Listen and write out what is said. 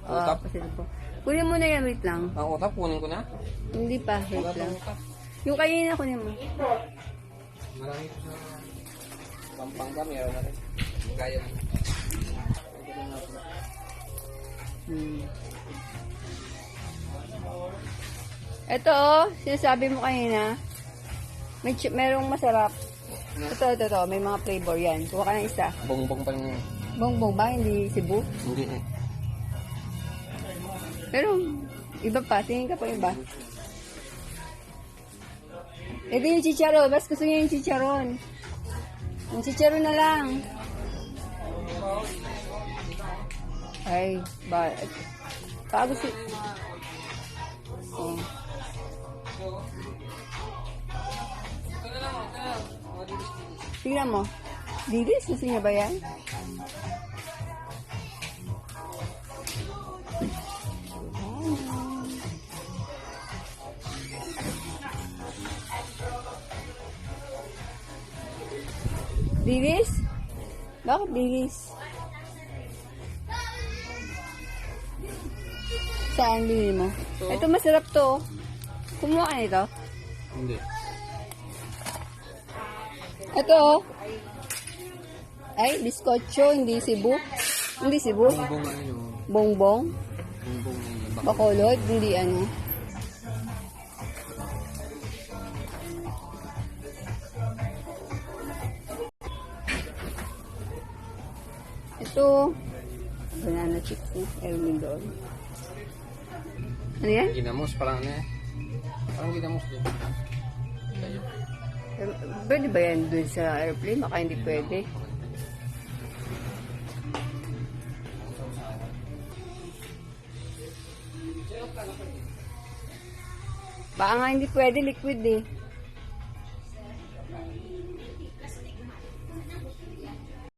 Utap? Pasalubong. Kunin mo na yan, wait lang. Ang utap, kunin ko na. Hindi pa, wait Wala lang. pang utap. Yung kanina kunin mo. Marami ito sa Pampanga, meron na rin. Gaya na. Ito sinasabi mo kanina. Merong masarap. Ito. May mga flavor yan. Kuha ka ng isa. Bongbong pa yung... Bongbong ba? Hindi Cebu? Hindi eh. Pero, iba pa. Tingin ka pa iba. Ito yung chicharon. Mas gusto niya yung chicharon. Yung chicharon na lang. Ay, ba? Bago si... Oh. Tingnan mo. Dilis? Gusto niya ba yan? Dilis? Bakit dilis? Saan bili mo? Ito masarap to. Kumuha ka nito? Hindi. Ito. Ay, biskotso, hindi Cebu. Hindi Cebu. Bongbong ano yun. Bongbong. Bongbong na yun. Bacolod, hindi ano. Ito. Banana chips na. Erwin doon. Ano yan? Ginamos, parang ano eh. Parang ginamos din. Kayo. Pwede ba yan dun sa airplane? Baka hindi pwede. Baka nga hindi pwede, liquid eh.